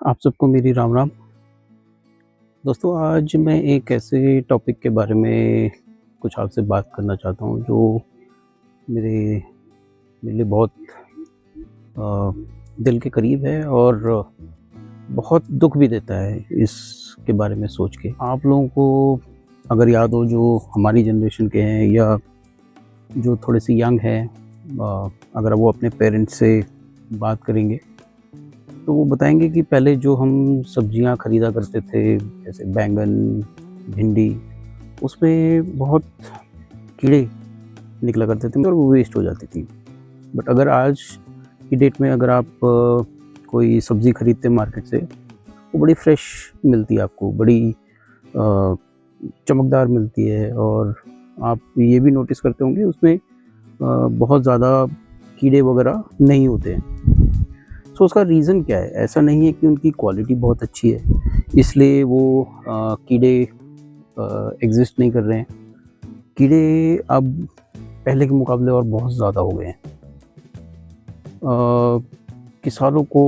आप सबको मेरी राम राम। दोस्तों, आज मैं एक ऐसे टॉपिक के बारे में कुछ आपसे बात करना चाहता हूँ जो मेरे मेरे लिए बहुत अ, दिल के करीब है और बहुत दुख भी देता है इसके बारे में सोच के। आप लोगों को अगर याद हो, जो हमारी जनरेशन के हैं या जो थोड़े से यंग हैं, अगर वो अपने पेरेंट्स से बात करेंगे तो वो बताएंगे कि पहले जो हम सब्जियां खरीदा करते थे, जैसे बैंगन, भिंडी, उसमें बहुत कीड़े निकला करते थे और वो वेस्ट हो जाती थी। बट अगर आज की डेट में अगर आप कोई सब्ज़ी खरीदते हैं मार्केट से, वो बड़ी फ्रेश मिलती है आपको, बड़ी चमकदार मिलती है। और आप ये भी नोटिस करते होंगे उसमें बहुत ज़्यादा कीड़े वगैरह नहीं होते हैं। तो उसका रीज़न क्या है? ऐसा नहीं है कि उनकी क्वालिटी बहुत अच्छी है इसलिए वो कीड़े एग्ज़िस्ट नहीं कर रहे हैं। कीड़े अब पहले के मुकाबले और बहुत ज़्यादा हो गए हैं। किसानों को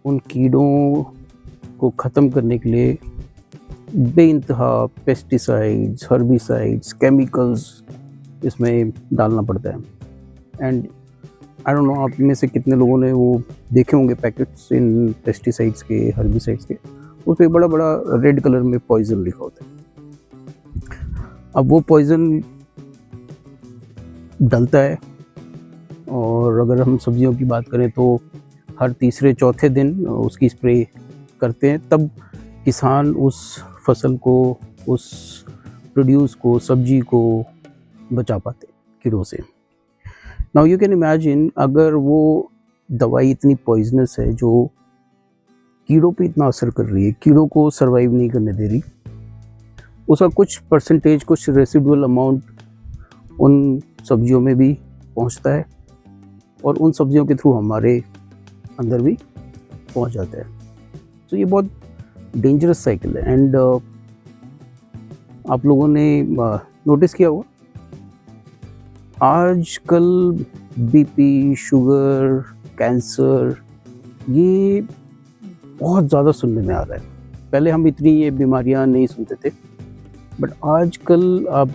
उन कीड़ों को ख़त्म करने के लिए बेइंतहा पेस्टिसाइड्स, हर्बिसाइड्स, केमिकल्स इसमें डालना पड़ता है। एंड आई डोंट नो, आप में से कितने लोगों ने वो देखे होंगे पैकेट्स इन पेस्टिसाइड्स के, हर्बिसाइड्स के, उस पे बड़ा बड़ा रेड कलर में पॉइजन लिखा होता है। अब वो पॉइजन डलता है और अगर हम सब्जियों की बात करें तो हर तीसरे चौथे दिन उसकी स्प्रे करते हैं, तब किसान उस फसल को, उस प्रोड्यूस को, सब्जी को बचा पाते कीड़ों से। नाउ यू कैन इमेजिन, अगर वो दवाई इतनी पॉइजनस है जो कीड़ों पे इतना असर कर रही है, कीड़ों को सरवाइव नहीं करने दे रही, उसका कुछ परसेंटेज, कुछ रेसिडुअल अमाउंट उन सब्जियों में भी पहुंचता है और उन सब्जियों के थ्रू हमारे अंदर भी पहुंच जाता है। तो ये बहुत डेंजरस साइकिल है। एंड आप लोगों ने नोटिस किया होगा, आजकल बीपी, शुगर, कैंसर, ये बहुत ज़्यादा सुनने में आ रहा है। पहले हम इतनी ये बीमारियां नहीं सुनते थे, बट आजकल आप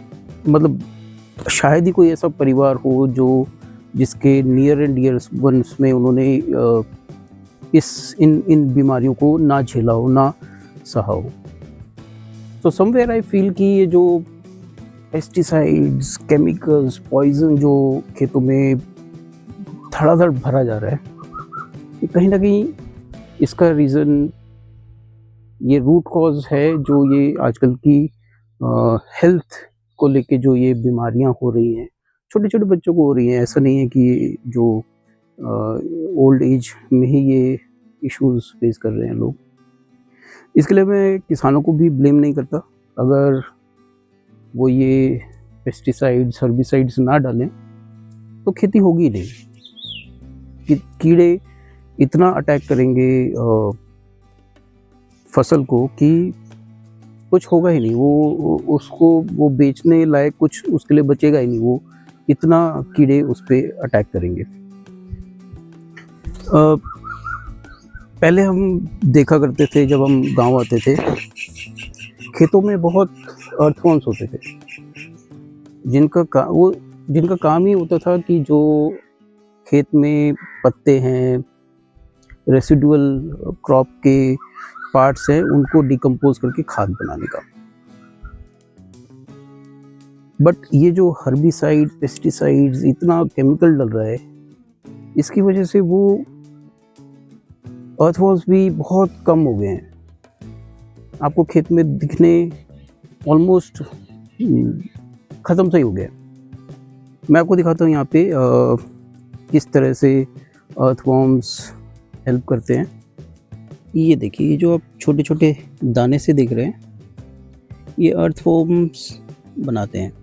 मतलब शायद ही कोई ऐसा परिवार हो जो जिसके नियर एंड डियर वंस में उन्होंने इन बीमारियों को ना झेला हो, ना सहा हो। तो समवेयर आई फील कि ये जो पेस्टिसाइड्स, केमिकल्स, पॉइजन जो खेतों में धड़ाधड़ भरा जा रहा है, ये कहीं ना कहीं इसका रीज़न, ये रूट कॉज है जो ये आजकल की हेल्थ को लेके जो ये बीमारियां हो रही हैं, छोटे छोटे बच्चों को हो रही हैं। ऐसा नहीं है कि जो ओल्ड एज में ही ये इश्यूज फेस कर रहे हैं लोग। इसके लिए मैं किसानों को भी ब्लेम नहीं करता। अगर वो ये पेस्टिसाइड्स, हर्बिसाइड्स ना डालें तो खेती होगी नहीं। कीड़े इतना अटैक करेंगे फसल को कि कुछ होगा ही नहीं, वो उसको वो बेचने लायक कुछ उसके लिए बचेगा ही नहीं, वो इतना कीड़े उस पर अटैक करेंगे। पहले हम देखा करते थे, जब हम गांव आते थे, खेतों में बहुत अर्थवॉर्म्स होते थे जिनका काम ही होता था कि जो खेत में पत्ते हैं, रेसिडुअल क्रॉप के पार्ट्स हैं, उनको डिकम्पोज करके खाद बनाने का। बट ये जो हर्बिसाइड, पेस्टिसाइड्स, इतना केमिकल डल रहा है, इसकी वजह से वो अर्थवॉर्म्स भी बहुत कम हो गए हैं। आपको खेत में दिखने ऑलमोस्ट ख़त्म सा ही हो गया। मैं आपको दिखाता हूँ यहाँ पे किस तरह से अर्थवॉर्म्स हेल्प करते हैं। ये देखिए, ये जो आप छोटे छोटे दाने से देख रहे हैं, ये अर्थवॉर्म्स बनाते हैं।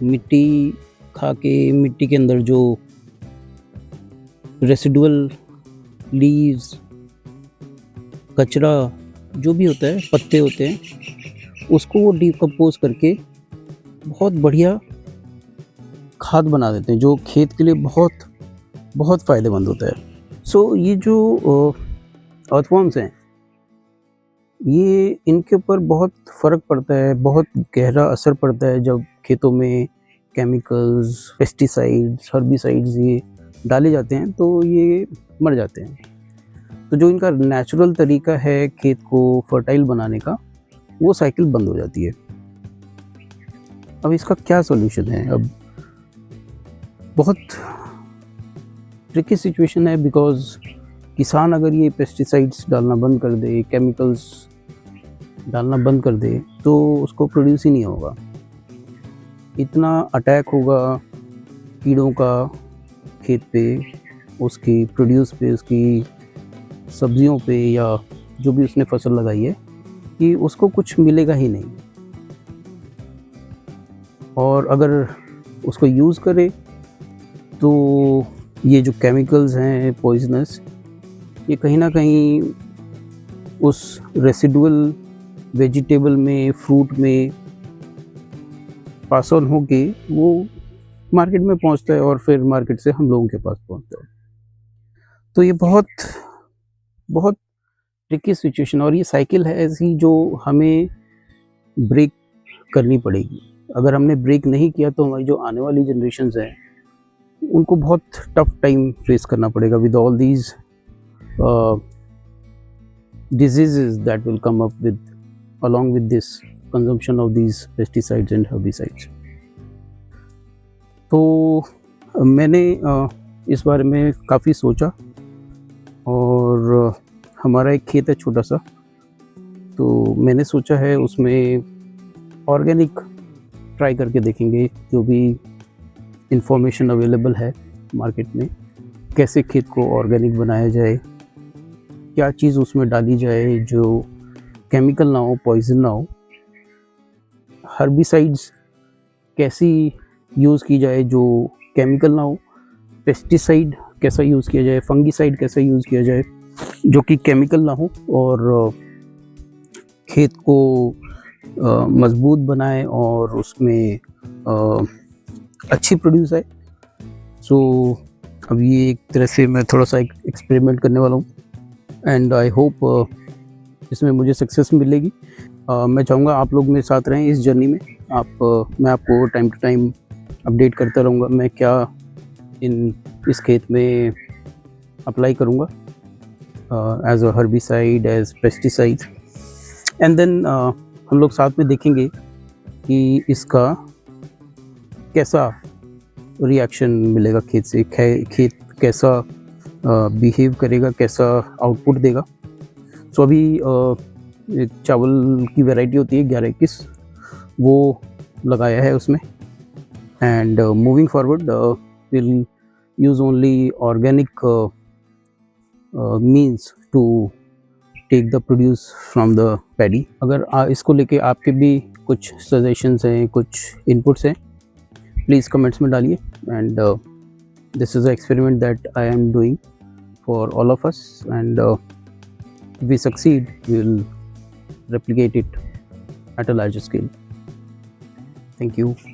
मिट्टी खा के, मिट्टी के अंदर जो रेसिडुअल लीव्स, कचरा जो भी होता है, पत्ते होते हैं, उसको वो डिकम्पोज करके बहुत बढ़िया खाद बना देते हैं, जो खेत के लिए बहुत बहुत फ़ायदेमंद होता है। सो ये जो अर्थवॉर्म्स हैं, ये इनके ऊपर बहुत फ़र्क पड़ता है, बहुत गहरा असर पड़ता है जब खेतों में केमिकल्स, पेस्टिसाइड्स, हर्बिसाइड्स ये डाले जाते हैं तो ये मर जाते हैं। तो जो इनका नेचुरल तरीका है खेत को फर्टाइल बनाने का, वो साइकिल बंद हो जाती है। अब इसका क्या सॉल्यूशन है? अब बहुत ट्रिकी सिचुएशन है, बिकॉज़ किसान अगर ये पेस्टिसाइड्स डालना बंद कर दे, केमिकल्स डालना बंद कर दे, तो उसको प्रोड्यूस ही नहीं होगा। इतना अटैक होगा कीड़ों का खेत पे, उसकी प्रोड्यूस पे, उसकी सब्जियों पे, या जो भी उसने फसल लगाई है, कि उसको कुछ मिलेगा ही नहीं। और अगर उसको यूज़ करे तो ये जो केमिकल्स हैं पॉइजनस, ये कहीं ना कहीं उस रेसिडुअल वेजिटेबल में, फ्रूट में पास ऑन होके वो मार्केट में पहुंचता है और फिर मार्केट से हम लोगों के पास पहुंचता है। तो ये बहुत बहुत ट्रिकी सिचुएशन, और ये साइकिल है ऐसी जो हमें ब्रेक करनी पड़ेगी। अगर हमने ब्रेक नहीं किया तो हमारी जो आने वाली जनरेशन्स हैं उनको बहुत टफ टाइम फेस करना पड़ेगा with all these diseases that will come up with along with this consumption of these pesticides and herbicides. तो मैंने इस बारे में काफ़ी सोचा, और हमारा एक खेत है छोटा सा, तो मैंने सोचा है उसमें ऑर्गेनिक ट्राई करके देखेंगे। जो भी इंफॉर्मेशन अवेलेबल है मार्केट में, कैसे खेत को ऑर्गेनिक बनाया जाए, क्या चीज़ उसमें डाली जाए जो केमिकल ना हो, पॉइजन ना हो, हर्बिसाइड्स कैसी यूज़ की जाए जो केमिकल ना हो, पेस्टिसाइड कैसा यूज़ किया जाए, फंगिसाइड कैसा यूज़ किया जाए जो कि केमिकल ना हो और खेत को मजबूत बनाए और उसमें अच्छी प्रोड्यूस आए। सो अब ये एक तरह से मैं थोड़ा सा एक्सपेरिमेंट करने वाला हूँ, एंड आई होप इसमें मुझे सक्सेस मिलेगी। मैं चाहूँगा आप लोग मेरे साथ रहें इस जर्नी में। मैं आपको टाइम टू टाइम अपडेट करता रहूँगा मैं क्या इस खेत में अप्लाई करूँगा as a herbicide, as pesticide, and then हम लोग साथ में देखेंगे कि इसका कैसा रिएक्शन मिलेगा खेत से, खेत कैसा बिहेव करेगा, कैसा आउटपुट देगा। सो अभी एक चावल की वैरायटी होती है 1121, वो लगाया है उसमें, and moving forward will use only organic means to take the produce from the paddy. अगर इसको लेके आपके भी कुछ सजेशंस हैं, कुछ इनपुट्स हैं, प्लीज़ कमेंट्स में डालिए। And this is a experiment that I am doing for all of us, and if we succeed, we will replicate it at a larger scale. Thank you.